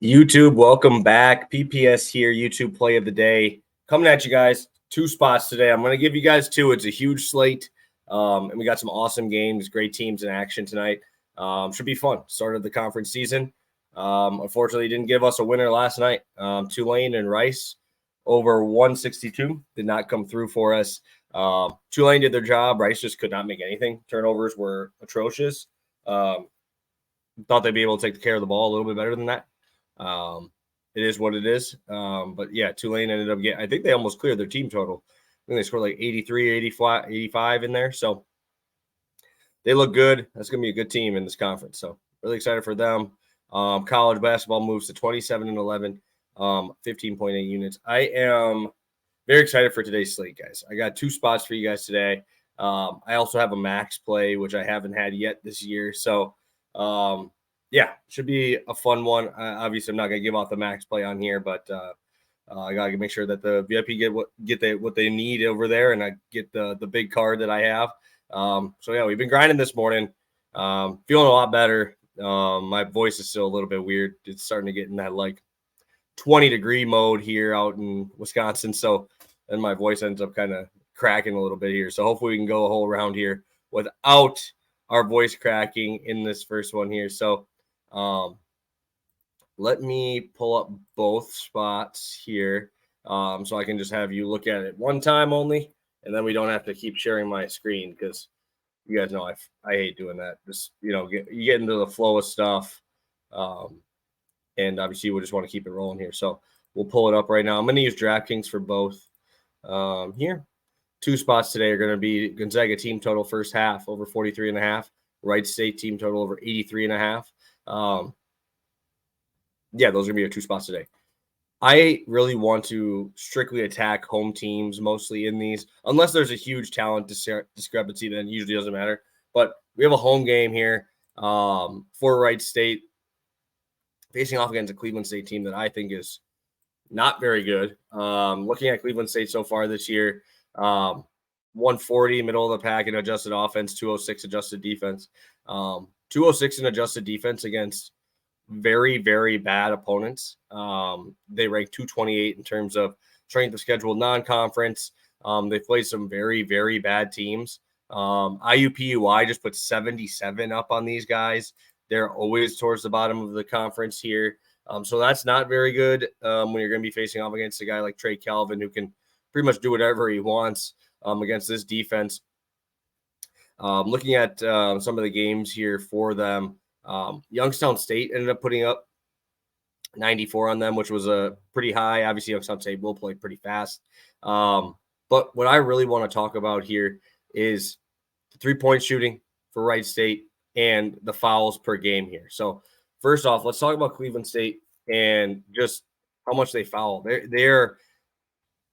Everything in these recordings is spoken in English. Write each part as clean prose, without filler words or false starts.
YouTube, welcome back. PPS here, YouTube play of the day. Coming at you guys, two spots today. I'm going to give you guys two. It's a huge slate, and we got some awesome games, great teams in action tonight. Should be fun. Started the conference season. Unfortunately, didn't give us a winner last night. Tulane and Rice over 162 did not come through for us. Tulane did their job. Rice just could not make anything. Turnovers were atrocious. Thought they'd be able to take care of the ball a little bit better than that. It is what it is. But yeah, Tulane ended up getting, I think they almost cleared their team total. I think they scored like 83, 85 in there. So they look good. That's going to be a good team in this conference. So really excited for them. College basketball moves to 27-11, 15.8 units. I am very excited for today's slate, guys. I got two spots for you guys today. I also have a max play, which I haven't had yet this year. So, yeah, should be a fun one. Obviously, I'm not going to give out the max play on here, but I got to make sure that the VIP get what they need over there, and I get the big card that I have. So, yeah, we've been grinding this morning. Feeling a lot better. My voice is still a little bit weird. It's starting to get in that, 20-degree mode here out in Wisconsin. So, and my voice ends up kind of cracking a little bit here. So, hopefully we can go a whole round here without our voice cracking in this first one here. So, let me pull up both spots here so I can just have you look at it one time only, and then we don't have to keep sharing my screen because you guys know I hate doing that. Just, you get into the flow of stuff, and obviously we just want to keep it rolling here. So we'll pull it up right now. I'm going to use DraftKings for both here. Two spots today are going to be Gonzaga team total first half over 43.5, Wright State team total over 83.5. Yeah, those are going to be our two spots today. I really want to strictly attack home teams mostly in these, unless there's a huge talent discrepancy, then it usually doesn't matter. But we have a home game here for Wright State, facing off against a Cleveland State team that I think is not very good. Looking at Cleveland State so far this year, 140 middle of the pack in adjusted offense, 206 adjusted defense. 206 in adjusted defense against very, very bad opponents. They rank 228 in terms of strength of schedule non-conference. They played some very, very bad teams. IUPUI just put 77 up on these guys. They're always towards the bottom of the conference here. So that's not very good when you're going to be facing off against a guy like Trey Calvin, who can pretty much do whatever he wants against this defense. Looking at some of the games here for them, Youngstown State ended up putting up 94 on them, which was a pretty high. Obviously, Youngstown State will play pretty fast. But what I really want to talk about here is the three-point shooting for Wright State and the fouls per game here. So first off, let's talk about Cleveland State and just how much they foul. They're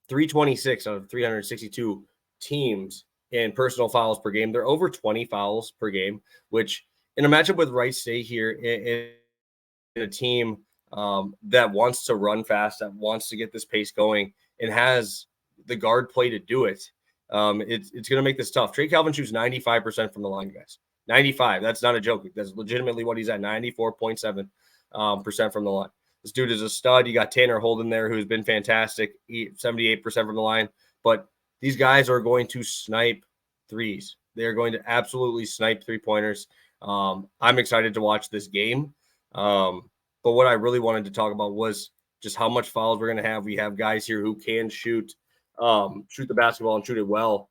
326 out of 362 teams in personal fouls per game. They're over 20 fouls per game, which in a matchup with Wright State here, in a team that wants to run fast, that wants to get this pace going, and has the guard play to do it, it's going to make this tough. Trey Calvin shoots 95% from the line, guys. 95. That's not a joke. That's legitimately what he's at, 94.7% from the line. This dude is a stud. You got Tanner Holden there, who's been fantastic, 78% from the line. But these guys are going to snipe threes. They're going to absolutely snipe three-pointers. I'm excited to watch this game. But what I really wanted to talk about was just how much fouls we're going to have. We have guys here who can shoot the basketball and shoot it well.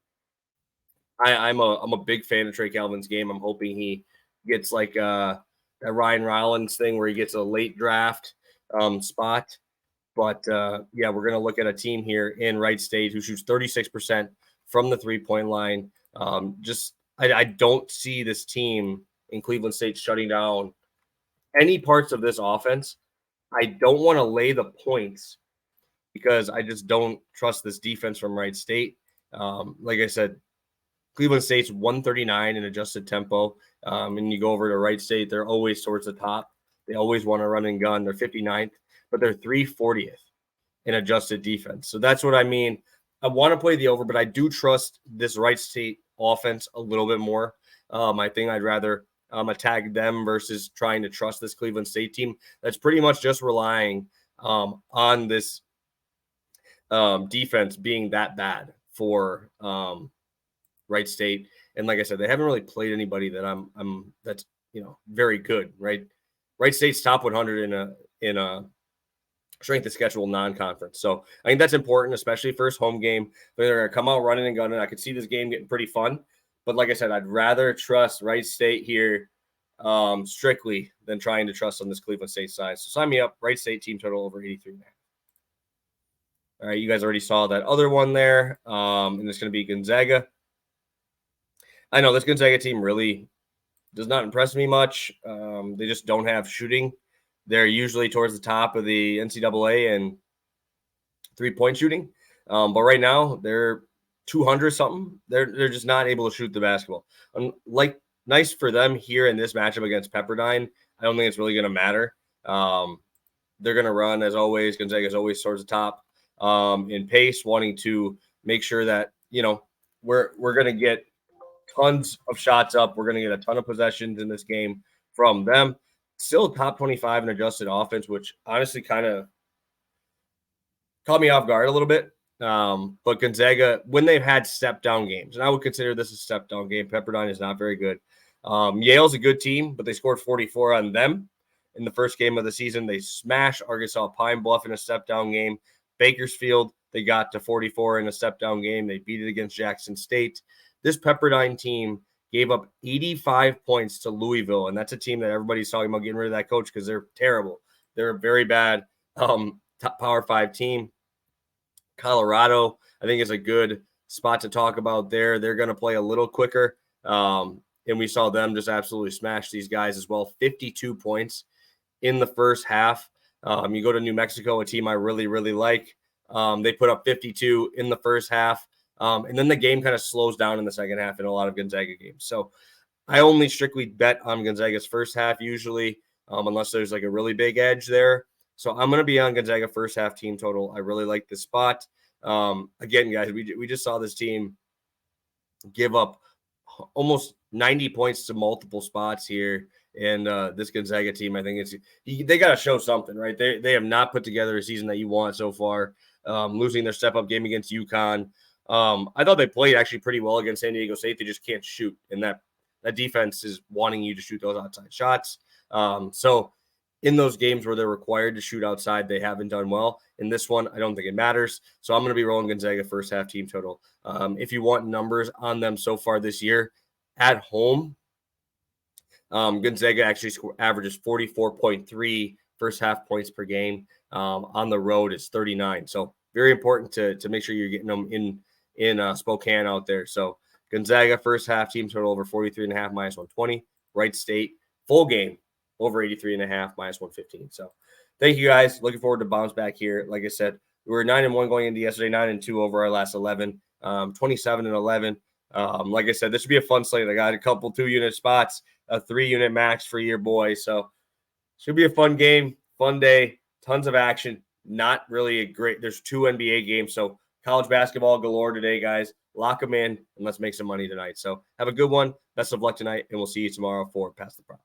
I'm a big fan of Trey Calvin's game. I'm hoping he gets like that Ryan Rollins thing where he gets a late draft spot. But yeah, we're going to look at a team here in Wright State who shoots 36% from the three-point line. I don't see this team in Cleveland State shutting down any parts of this offense. I don't want to lay the points because I just don't trust this defense from Wright State. Like I said, Cleveland State's 139 in adjusted tempo. And you go over to Wright State, they're always towards the top. They always want to run and gun. They're 59th, but they're 340th in adjusted defense. So that's what I mean. I want to play the over, but I do trust this Wright State offense a little bit more. I think I'd rather attack them versus trying to trust this Cleveland State team that's pretty much just relying on this defense being that bad for Wright State. And like I said, they haven't really played anybody that that's very good, right? Wright State's top 100 in a strength of schedule non-conference. So I think that's important, especially first home game. They're going to come out running and gunning. I could see this game getting pretty fun. But like I said, I'd rather trust Wright State here strictly than trying to trust on this Cleveland State side. So sign me up. Wright State team total over 83.5. All right, you guys already saw that other one there. And it's going to be Gonzaga. I know this Gonzaga team really does not impress me much. They just don't have shooting. They're usually towards the top of the NCAA and three-point shooting. But right now, they're 200-something. They're just not able to shoot the basketball. Like, nice for them here in this matchup against Pepperdine. I don't think it's really going to matter. They're going to run, as always. Gonzaga is always towards the top in pace, wanting to make sure that, we're going to get tons of shots up. We're going to get a ton of possessions in this game from them. Still top 25 in adjusted offense, which honestly kind of caught me off guard a little bit. But Gonzaga, when they've had step-down games, and I would consider this a step-down game, Pepperdine is not very good. Yale's a good team, but they scored 44 on them in the first game of the season. They smashed Arkansas Pine Bluff in a step-down game. Bakersfield, they got to 44 in a step-down game. They beat it against Jackson State. This Pepperdine team gave up 85 points to Louisville, and that's a team that everybody's talking about getting rid of that coach because they're terrible. They're a very bad top Power 5 team. Colorado, I think, is a good spot to talk about there. They're going to play a little quicker, and we saw them just absolutely smash these guys as well. 52 points in the first half. You go to New Mexico, a team I really, really like. They put up 52 in the first half. And then the game kind of slows down in the second half in a lot of Gonzaga games. So I only strictly bet on Gonzaga's first half usually, unless there's like a really big edge there. So I'm going to be on Gonzaga first half team total. I really like this spot. Again, guys, we just saw this team give up almost 90 points to multiple spots here. And this Gonzaga team, I think they got to show something, right? They have not put together a season that you want so far, losing their step-up game against UConn. I thought they played actually pretty well against San Diego State. They just can't shoot, and that defense is wanting you to shoot those outside shots. So in those games where they're required to shoot outside, they haven't done well. In this one, I don't think it matters. So I'm going to be rolling Gonzaga first half team total. If you want numbers on them so far this year, at home, Gonzaga actually averages 44.3 first half points per game. On the road, it's 39. So very important to make sure you're getting them in Spokane out there. So Gonzaga first half team total over 43.5 minus 120. Wright State full game over 83.5 minus 115. So thank you guys. Looking forward to bounce back here. Like I said, we were 9-1 going into yesterday, 9-2 over our last 11, 27-11. Like I said, this should be a fun slate. I got a couple 2-unit spots, a 3-unit max for your boys. So should be a fun game, fun day, tons of action. Not really a great – there's 2 NBA games, so college basketball galore today, guys. Lock them in, and let's make some money tonight. So have a good one. Best of luck tonight, and we'll see you tomorrow for Pass the Prop.